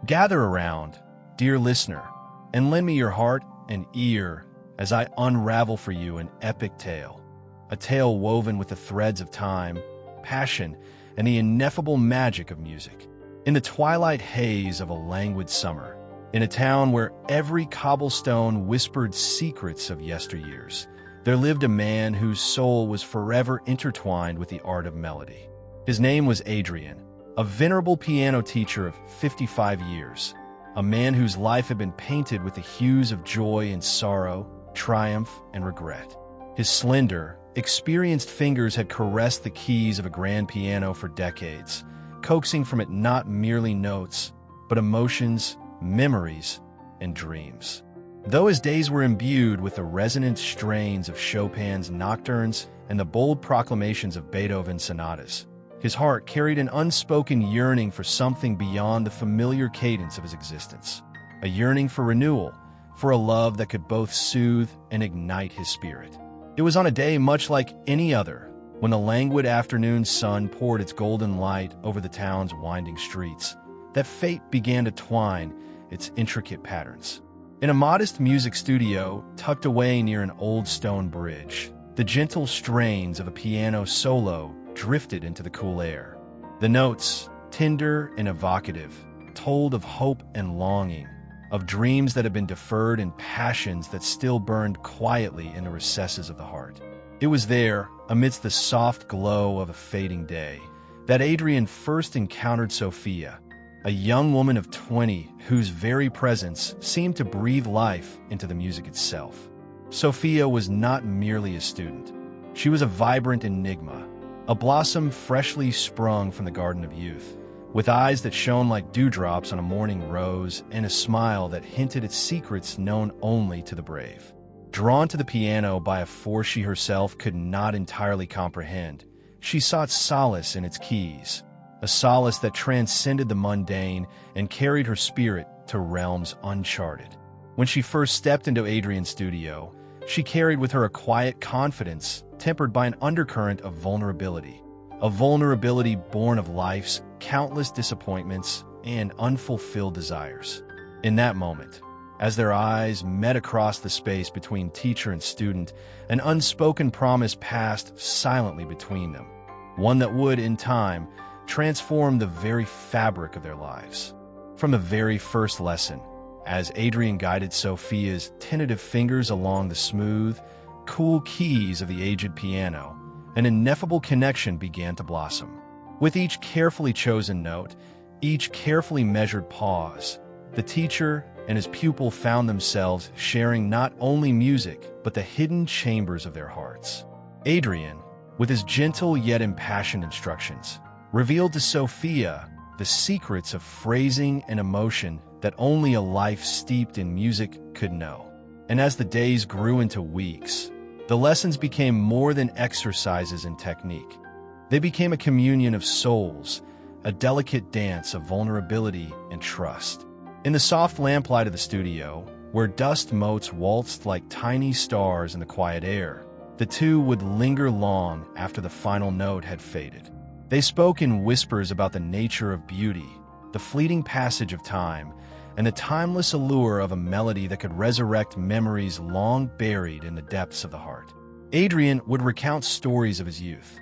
Gather around, dear listener, and lend me your heart and ear as I unravel for you an epic tale, a tale woven with the threads of time, passion, and the ineffable magic of music. In the twilight haze of a languid summer, in a town where every cobblestone whispered secrets of yesteryears, there lived a man whose soul was forever intertwined with the art of melody. His name was Adrian, a venerable piano teacher of 55 years, a man whose life had been painted with the hues of joy and sorrow, triumph and regret. His slender, experienced fingers had caressed the keys of a grand piano for decades, coaxing from it not merely notes, but emotions, memories, and dreams. Though his days were imbued with the resonant strains of Chopin's nocturnes and the bold proclamations of Beethoven's sonatas, his heart carried an unspoken yearning for something beyond the familiar cadence of his existence, a yearning for renewal, for a love that could both soothe and ignite his spirit. It was on a day much like any other, when the languid afternoon sun poured its golden light over the town's winding streets, that fate began to twine its intricate patterns. In a modest music studio tucked away near an old stone bridge, the gentle strains of a piano solo drifted into the cool air. The notes, tender and evocative, told of hope and longing, of dreams that had been deferred and passions that still burned quietly in the recesses of the heart. It was there, amidst the soft glow of a fading day, that Adrian first encountered Sophia, a young woman of 20 whose very presence seemed to breathe life into the music itself. Sophia was not merely a student. She was a vibrant enigma, a blossom freshly sprung from the garden of youth, with eyes that shone like dewdrops on a morning rose and a smile that hinted at secrets known only to the brave. Drawn to the piano by a force she herself could not entirely comprehend, she sought solace in its keys, a solace that transcended the mundane and carried her spirit to realms uncharted. When she first stepped into Adrian's studio, she carried with her a quiet confidence tempered by an undercurrent of vulnerability, a vulnerability born of life's countless disappointments and unfulfilled desires. In that moment, as their eyes met across the space between teacher and student, an unspoken promise passed silently between them, one that would, in time, transform the very fabric of their lives. From the very first lesson, as Adrian guided Sophia's tentative fingers along the smooth, cool keys of the aged piano, an ineffable connection began to blossom. With each carefully chosen note, each carefully measured pause, the teacher and his pupil found themselves sharing not only music, but the hidden chambers of their hearts. Adrian, with his gentle yet impassioned instructions, revealed to Sophia the secrets of phrasing and emotion that only a life steeped in music could know. And as the days grew into weeks, the lessons became more than exercises in technique. They became a communion of souls, a delicate dance of vulnerability and trust. In the soft lamplight of the studio, where dust motes waltzed like tiny stars in the quiet air, the two would linger long after the final note had faded. They spoke in whispers about the nature of beauty, the fleeting passage of time, and the timeless allure of a melody that could resurrect memories long buried in the depths of the heart. Adrian would recount stories of his youth,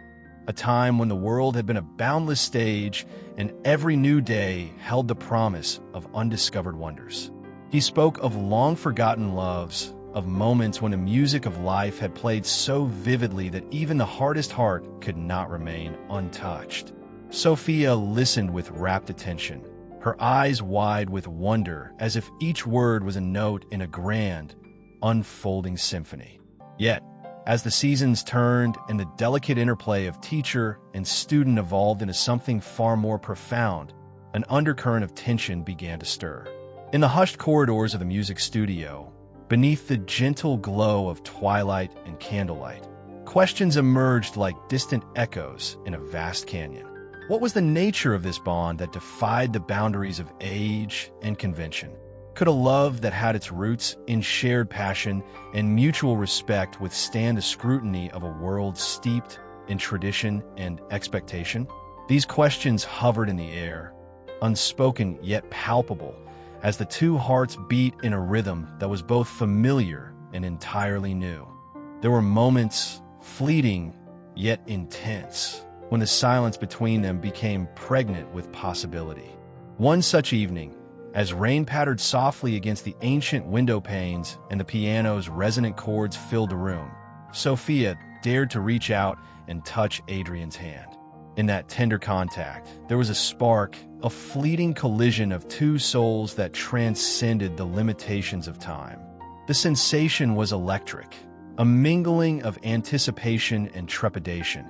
a time when the world had been a boundless stage and every new day held the promise of undiscovered wonders. He spoke of long-forgotten loves, of moments when the music of life had played so vividly that even the hardest heart could not remain untouched. Sophia listened with rapt attention, her eyes wide with wonder as if each word was a note in a grand, unfolding symphony. Yet, as the seasons turned and the delicate interplay of teacher and student evolved into something far more profound, an undercurrent of tension began to stir. In the hushed corridors of the music studio, beneath the gentle glow of twilight and candlelight, questions emerged like distant echoes in a vast canyon. What was the nature of this bond that defied the boundaries of age and convention? Could a love that had its roots in shared passion and mutual respect withstand the scrutiny of a world steeped in tradition and expectation? These questions hovered in the air, unspoken yet palpable, as the two hearts beat in a rhythm that was both familiar and entirely new. There were moments, fleeting yet intense, when the silence between them became pregnant with possibility. One such evening, as rain pattered softly against the ancient window panes and the piano's resonant chords filled the room, Sophia dared to reach out and touch Adrian's hand. In that tender contact, there was a spark, a fleeting collision of two souls that transcended the limitations of time. The sensation was electric, a mingling of anticipation and trepidation,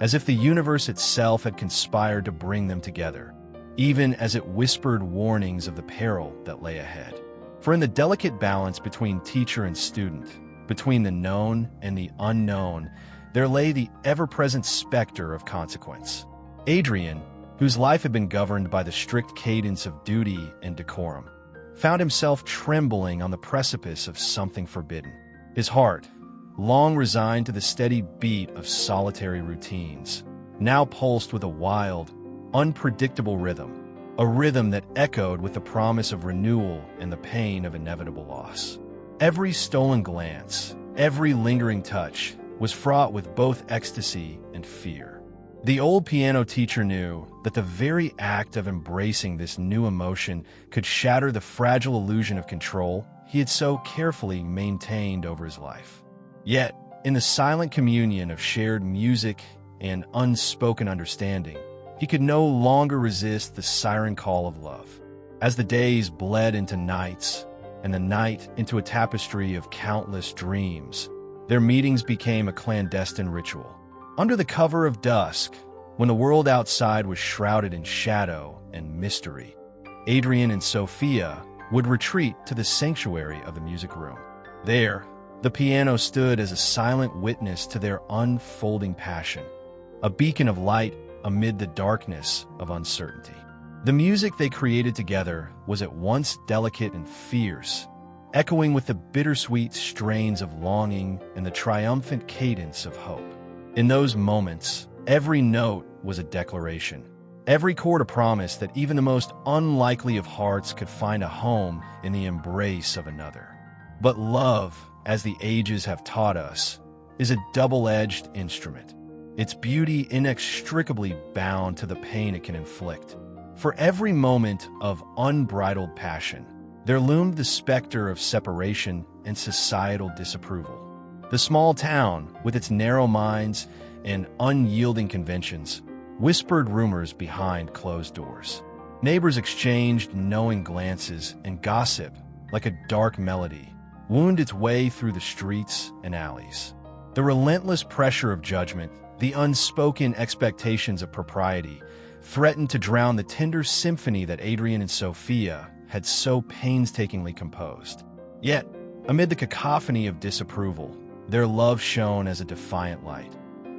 as if the universe itself had conspired to bring them together, even as it whispered warnings of the peril that lay ahead. For in the delicate balance between teacher and student, between the known and the unknown, there lay the ever-present specter of consequence. Adrian, whose life had been governed by the strict cadence of duty and decorum, found himself trembling on the precipice of something forbidden. His heart, long resigned to the steady beat of solitary routines, now pulsed with a wild, unpredictable rhythm, a rhythm that echoed with the promise of renewal and the pain of inevitable loss. Every stolen glance, every lingering touch, was fraught with both ecstasy and fear. The old piano teacher knew that the very act of embracing this new emotion could shatter the fragile illusion of control he had so carefully maintained over his life. Yet, in the silent communion of shared music and unspoken understanding, he could no longer resist the siren call of love. As the days bled into nights, and the night into a tapestry of countless dreams, their meetings became a clandestine ritual. Under the cover of dusk, when the world outside was shrouded in shadow and mystery, Adrian and Sophia would retreat to the sanctuary of the music room. There, the piano stood as a silent witness to their unfolding passion, a beacon of light amid the darkness of uncertainty. The music they created together was at once delicate and fierce, echoing with the bittersweet strains of longing and the triumphant cadence of hope. In those moments, every note was a declaration, every chord a promise that even the most unlikely of hearts could find a home in the embrace of another. But love, as the ages have taught us, is a double-edged instrument, its beauty inextricably bound to the pain it can inflict. For every moment of unbridled passion, there loomed the specter of separation and societal disapproval. The small town, with its narrow minds and unyielding conventions, whispered rumors behind closed doors. Neighbors exchanged knowing glances, and gossip, like a dark melody, wound its way through the streets and alleys. The relentless pressure of judgment, the unspoken expectations of propriety, threatened to drown the tender symphony that Adrian and Sophia had so painstakingly composed. Yet, amid the cacophony of disapproval, their love shone as a defiant light,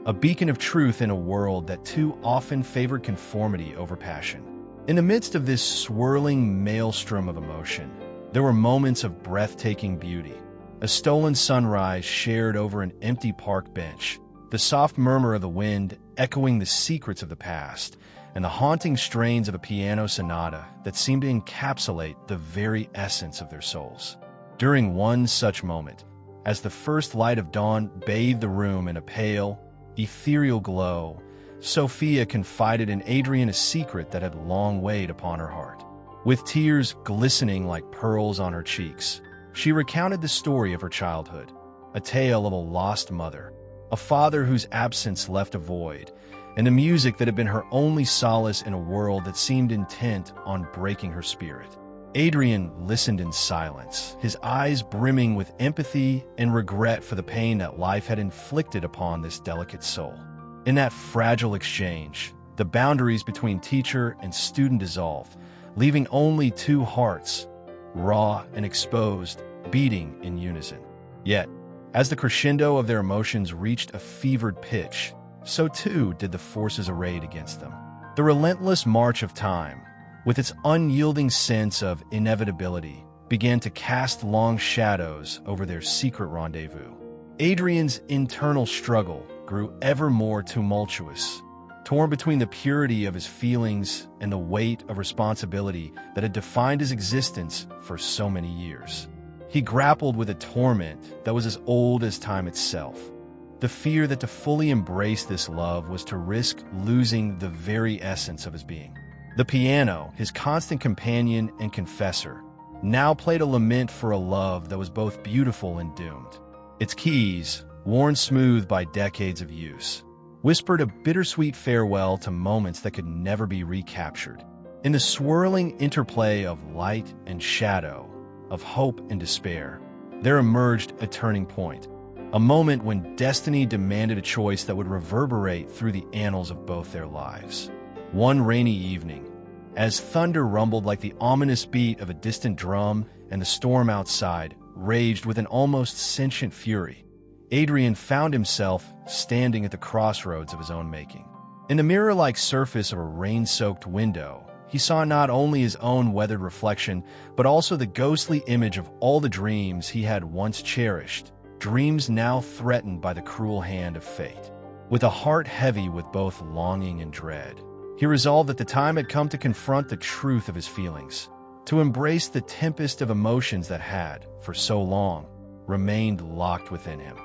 a beacon of truth in a world that too often favored conformity over passion. In the midst of this swirling maelstrom of emotion, there were moments of breathtaking beauty. A stolen sunrise shared over an empty park bench, the soft murmur of the wind echoing the secrets of the past, and the haunting strains of a piano sonata that seemed to encapsulate the very essence of their souls. During one such moment, as the first light of dawn bathed the room in a pale, ethereal glow, Sophia confided in Adrian a secret that had long weighed upon her heart. With tears glistening like pearls on her cheeks, she recounted the story of her childhood, a tale of a lost mother, a father whose absence left a void, and the music that had been her only solace in a world that seemed intent on breaking her spirit. Adrian listened in silence, his eyes brimming with empathy and regret for the pain that life had inflicted upon this delicate soul. In that fragile exchange, the boundaries between teacher and student dissolved, leaving only two hearts, raw and exposed, beating in unison. Yet, as the crescendo of their emotions reached a fevered pitch, so too did the forces arrayed against them. The relentless march of time, with its unyielding sense of inevitability, began to cast long shadows over their secret rendezvous. Adrian's internal struggle grew ever more tumultuous, torn between the purity of his feelings and the weight of responsibility that had defined his existence for so many years. He grappled with a torment that was as old as time itself. The fear that to fully embrace this love was to risk losing the very essence of his being. The piano, his constant companion and confessor, now played a lament for a love that was both beautiful and doomed. Its keys, worn smooth by decades of use, whispered a bittersweet farewell to moments that could never be recaptured. In the swirling interplay of light and shadow, of hope and despair, there emerged a turning point, a moment when destiny demanded a choice that would reverberate through the annals of both their lives. One rainy evening, as thunder rumbled like the ominous beat of a distant drum and the storm outside raged with an almost sentient fury, Adrian found himself standing at the crossroads of his own making. In the mirror-like surface of a rain-soaked window, he saw not only his own weathered reflection, but also the ghostly image of all the dreams he had once cherished, dreams now threatened by the cruel hand of fate. With a heart heavy with both longing and dread, he resolved that the time had come to confront the truth of his feelings, to embrace the tempest of emotions that had, for so long, remained locked within him.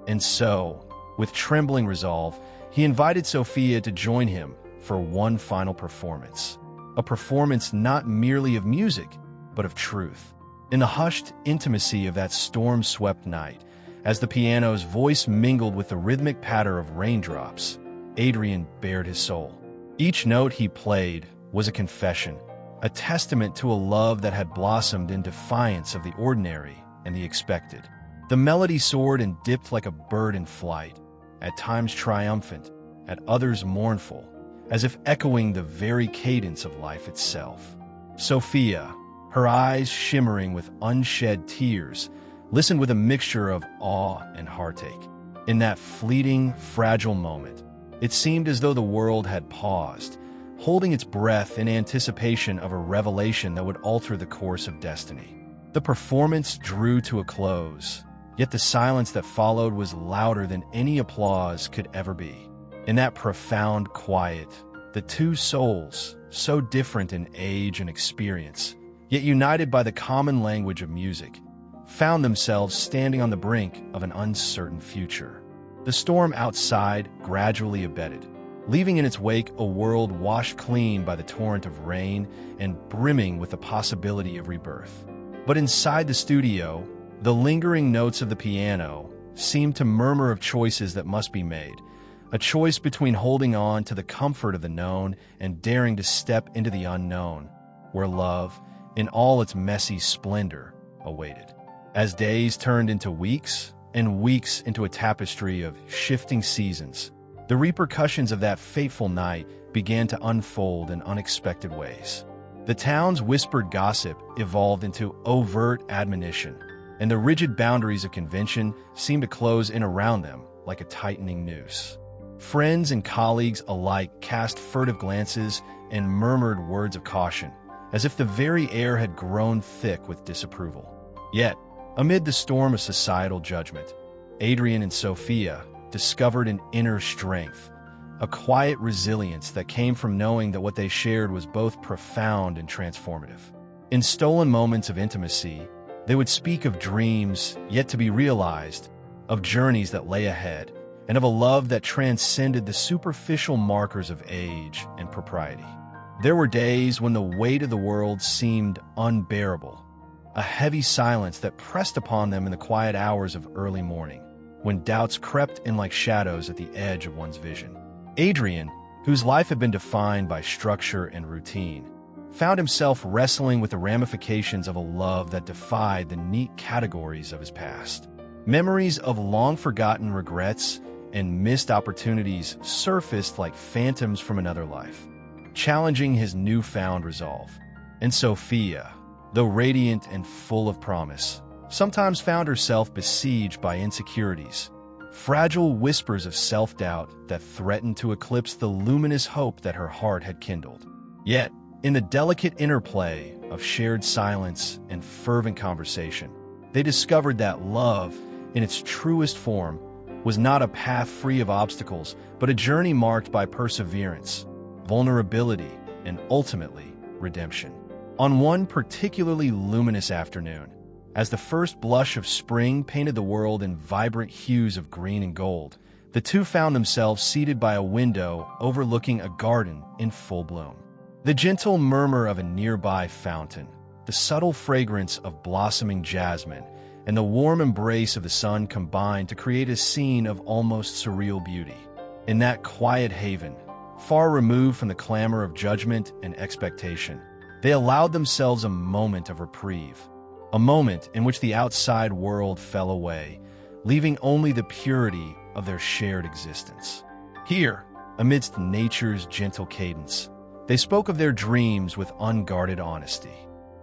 And so, with trembling resolve, he invited Sophia to join him for one final performance. A performance not merely of music, but of truth. In the hushed intimacy of that storm-swept night, as the piano's voice mingled with the rhythmic patter of raindrops, Adrian bared his soul. Each note he played was a confession, a testament to a love that had blossomed in defiance of the ordinary and the expected. The melody soared and dipped like a bird in flight, at times triumphant, at others mournful, as if echoing the very cadence of life itself. Sophia, her eyes shimmering with unshed tears, listened with a mixture of awe and heartache. In that fleeting, fragile moment, it seemed as though the world had paused, holding its breath in anticipation of a revelation that would alter the course of destiny. The performance drew to a close, yet the silence that followed was louder than any applause could ever be. In that profound quiet, the two souls, so different in age and experience, yet united by the common language of music, found themselves standing on the brink of an uncertain future. The storm outside gradually abated, leaving in its wake a world washed clean by the torrent of rain and brimming with the possibility of rebirth. But inside the studio, the lingering notes of the piano seemed to murmur of choices that must be made, a choice between holding on to the comfort of the known and daring to step into the unknown, where love, in all its messy splendor, awaited. As days turned into weeks, and weeks into a tapestry of shifting seasons, the repercussions of that fateful night began to unfold in unexpected ways. The town's whispered gossip evolved into overt admonition, and the rigid boundaries of convention seemed to close in around them like a tightening noose. Friends and colleagues alike cast furtive glances and murmured words of caution, as if the very air had grown thick with disapproval. Yet, amid the storm of societal judgment, Adrian and Sophia discovered an inner strength, a quiet resilience that came from knowing that what they shared was both profound and transformative. In stolen moments of intimacy, they would speak of dreams yet to be realized, of journeys that lay ahead, and of a love that transcended the superficial markers of age and propriety. There were days when the weight of the world seemed unbearable, a heavy silence that pressed upon them in the quiet hours of early morning, when doubts crept in like shadows at the edge of one's vision. Adrian, whose life had been defined by structure and routine, found himself wrestling with the ramifications of a love that defied the neat categories of his past. Memories of long-forgotten regrets and missed opportunities surfaced like phantoms from another life, challenging his newfound resolve. And Sophia, though radiant and full of promise, sometimes found herself besieged by insecurities, fragile whispers of self-doubt that threatened to eclipse the luminous hope that her heart had kindled. Yet, in the delicate interplay of shared silence and fervent conversation, they discovered that love, in its truest form, was not a path free of obstacles, but a journey marked by perseverance, vulnerability, and ultimately, redemption. On one particularly luminous afternoon, as the first blush of spring painted the world in vibrant hues of green and gold, the two found themselves seated by a window overlooking a garden in full bloom. The gentle murmur of a nearby fountain, the subtle fragrance of blossoming jasmine, and the warm embrace of the sun combined to create a scene of almost surreal beauty. In that quiet haven, far removed from the clamor of judgment and expectation, they allowed themselves a moment of reprieve, a moment in which the outside world fell away, leaving only the purity of their shared existence. Here, amidst nature's gentle cadence, they spoke of their dreams with unguarded honesty.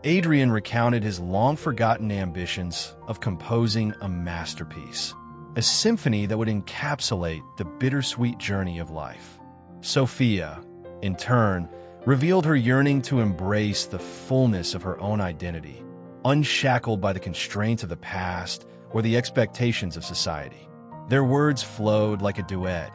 Adrian recounted his long-forgotten ambitions of composing a masterpiece, a symphony that would encapsulate the bittersweet journey of life. Sophia, in turn, revealed her yearning to embrace the fullness of her own identity, unshackled by the constraints of the past or the expectations of society. Their words flowed like a duet,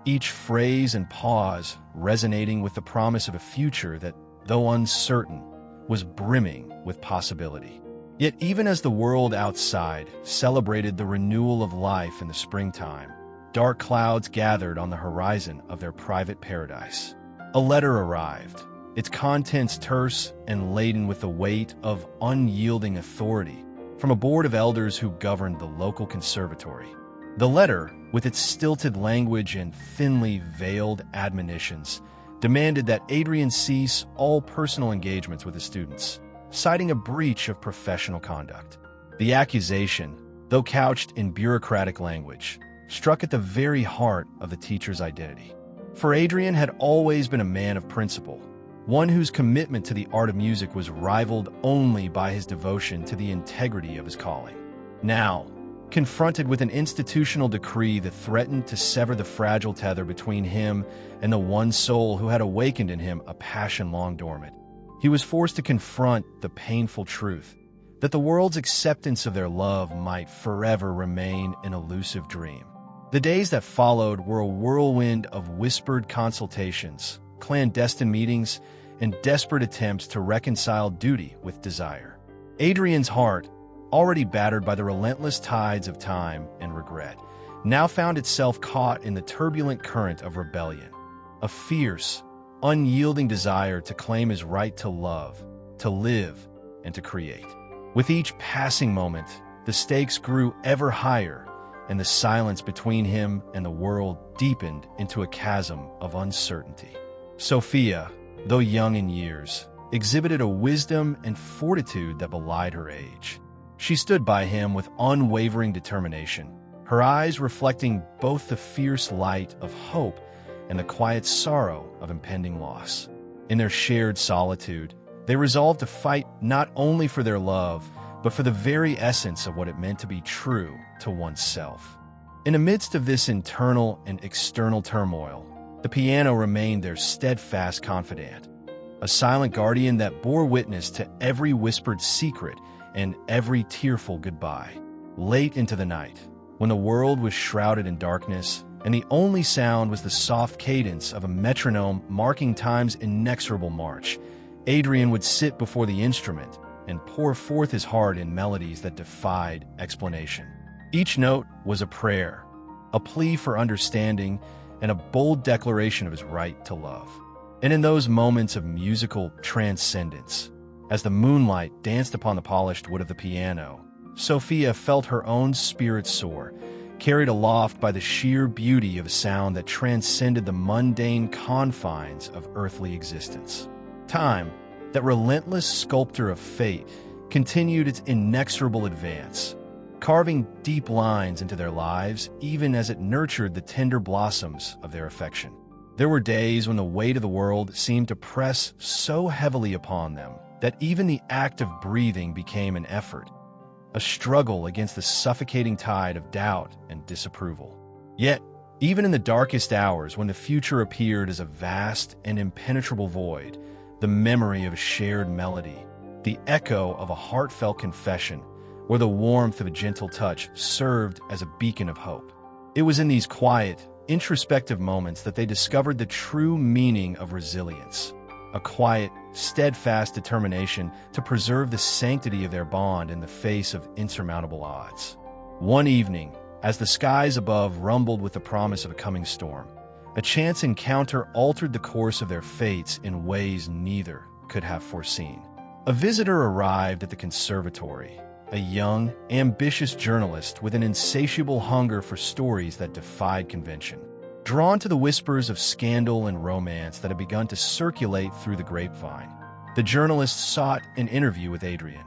each phrase and pause resonating with the promise of a future that, though uncertain, was brimming with possibility. Yet even as the world outside celebrated the renewal of life in the springtime, dark clouds gathered on the horizon of their private paradise. A letter arrived, its contents terse and laden with the weight of unyielding authority from a board of elders who governed the local conservatory. The letter, with its stilted language and thinly veiled admonitions, demanded that Adrian cease all personal engagements with his students, citing a breach of professional conduct. The accusation, though couched in bureaucratic language, struck at the very heart of the teacher's identity. For Adrian had always been a man of principle, one whose commitment to the art of music was rivaled only by his devotion to the integrity of his calling. Now, confronted with an institutional decree that threatened to sever the fragile tether between him and the one soul who had awakened in him a passion long dormant, he was forced to confront the painful truth that the world's acceptance of their love might forever remain an elusive dream. The days that followed were a whirlwind of whispered consultations, clandestine meetings, and desperate attempts to reconcile duty with desire. Adrian's heart, already battered by the relentless tides of time and regret, now found itself caught in the turbulent current of rebellion, a fierce, unyielding desire to claim his right to love, to live, and to create. With each passing moment, the stakes grew ever higher, and the silence between him and the world deepened into a chasm of uncertainty. Sophia, though young in years, exhibited a wisdom and fortitude that belied her age. She stood by him with unwavering determination, her eyes reflecting both the fierce light of hope and the quiet sorrow of impending loss. In their shared solitude, they resolved to fight not only for their love, but for the very essence of what it meant to be true to oneself. In the midst of this internal and external turmoil, the piano remained their steadfast confidant, a silent guardian that bore witness to every whispered secret and every tearful goodbye. Late into the night, when the world was shrouded in darkness, and the only sound was the soft cadence of a metronome marking time's inexorable march, Adrian would sit before the instrument and pour forth his heart in melodies that defied explanation. Each note was a prayer, a plea for understanding, and a bold declaration of his right to love. And in those moments of musical transcendence, as the moonlight danced upon the polished wood of the piano, Sophia felt her own spirit soar, carried aloft by the sheer beauty of a sound that transcended the mundane confines of earthly existence. Time, that relentless sculptor of fate, continued its inexorable advance, carving deep lines into their lives even as it nurtured the tender blossoms of their affection. There were days when the weight of the world seemed to press so heavily upon them that even the act of breathing became an effort, a struggle against the suffocating tide of doubt and disapproval. Yet, even in the darkest hours when the future appeared as a vast and impenetrable void, the memory of a shared melody, the echo of a heartfelt confession, or the warmth of a gentle touch served as a beacon of hope. It was in these quiet, introspective moments that they discovered the true meaning of resilience, a quiet, steadfast determination to preserve the sanctity of their bond in the face of insurmountable odds. One evening, as the skies above rumbled with the promise of a coming storm, a chance encounter altered the course of their fates in ways neither could have foreseen. A visitor arrived at the conservatory, a young, ambitious journalist with an insatiable hunger for stories that defied convention. Drawn to the whispers of scandal and romance that had begun to circulate through the grapevine, the journalist sought an interview with Adrian,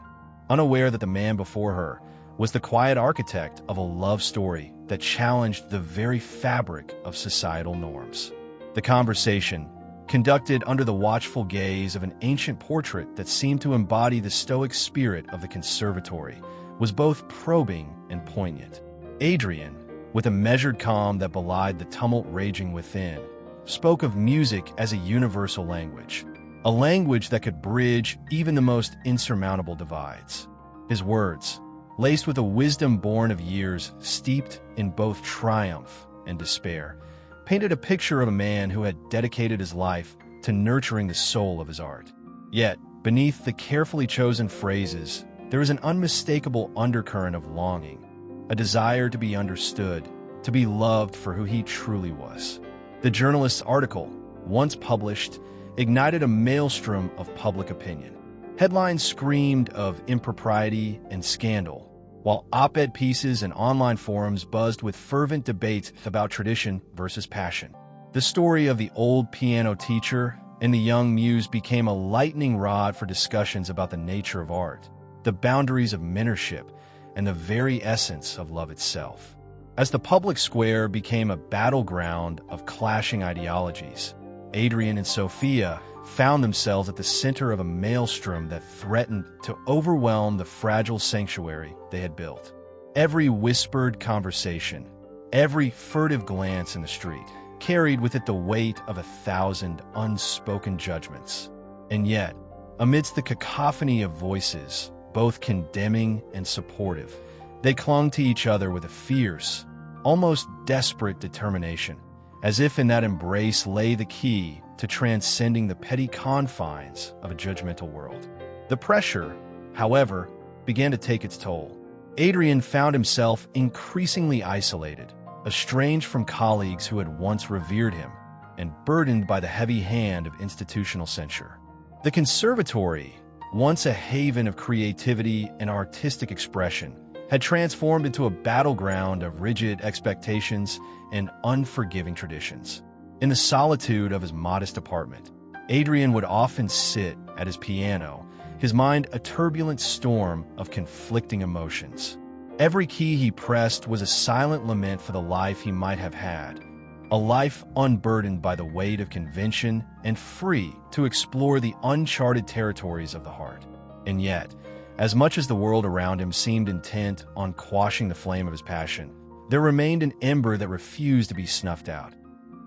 unaware that the man before her was the quiet architect of a love story that challenged the very fabric of societal norms. The conversation, conducted under the watchful gaze of an ancient portrait that seemed to embody the stoic spirit of the conservatory, was both probing and poignant. Adrian, with a measured calm that belied the tumult raging within, spoke of music as a universal language, a language that could bridge even the most insurmountable divides. His words, laced with a wisdom born of years steeped in both triumph and despair, painted a picture of a man who had dedicated his life to nurturing the soul of his art. Yet, beneath the carefully chosen phrases, there is an unmistakable undercurrent of longing, a desire to be understood, to be loved for who he truly was. The journalist's article, once published, ignited a maelstrom of public opinion. Headlines screamed of impropriety and scandal, while op-ed pieces and online forums buzzed with fervent debates about tradition versus passion. The story of the old piano teacher and the young muse became a lightning rod for discussions about the nature of art, the boundaries of mentorship, and the very essence of love itself. As the public square became a battleground of clashing ideologies, Adrian and Sophia found themselves at the center of a maelstrom that threatened to overwhelm the fragile sanctuary they had built. Every whispered conversation, every furtive glance in the street, carried with it the weight of 1,000 unspoken judgments. And yet, amidst the cacophony of voices, both condemning and supportive, they clung to each other with a fierce, almost desperate determination, as if in that embrace lay the key to transcending the petty confines of a judgmental world. The pressure, however, began to take its toll. Adrian found himself increasingly isolated, estranged from colleagues who had once revered him, and burdened by the heavy hand of institutional censure. The conservatory, once a haven of creativity and artistic expression, had transformed into a battleground of rigid expectations and unforgiving traditions. In the solitude of his modest apartment, Adrian would often sit at his piano, his mind a turbulent storm of conflicting emotions. Every key he pressed was a silent lament for the life he might have had, a life unburdened by the weight of convention and free to explore the uncharted territories of the heart. And yet, as much as the world around him seemed intent on quashing the flame of his passion, there remained an ember that refused to be snuffed out,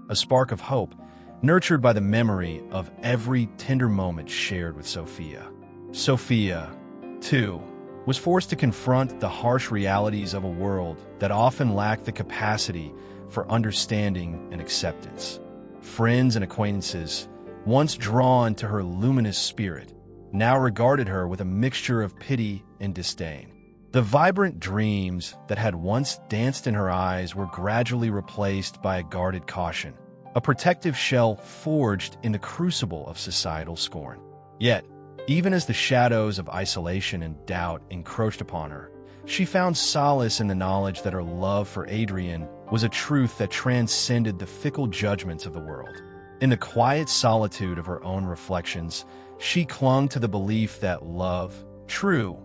a spark of hope nurtured by the memory of every tender moment shared with Sophia. Sophia, too, was forced to confront the harsh realities of a world that often lacked the capacity for understanding and acceptance. Friends and acquaintances, once drawn to her luminous spirit, now regarded her with a mixture of pity and disdain. The vibrant dreams that had once danced in her eyes were gradually replaced by a guarded caution, a protective shell forged in the crucible of societal scorn. Yet, even as the shadows of isolation and doubt encroached upon her, she found solace in the knowledge that her love for Adrian was a truth that transcended the fickle judgments of the world. In the quiet solitude of her own reflections, she clung to the belief that love, true,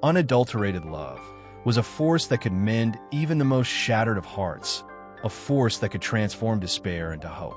unadulterated love, was a force that could mend even the most shattered of hearts, a force that could transform despair into hope.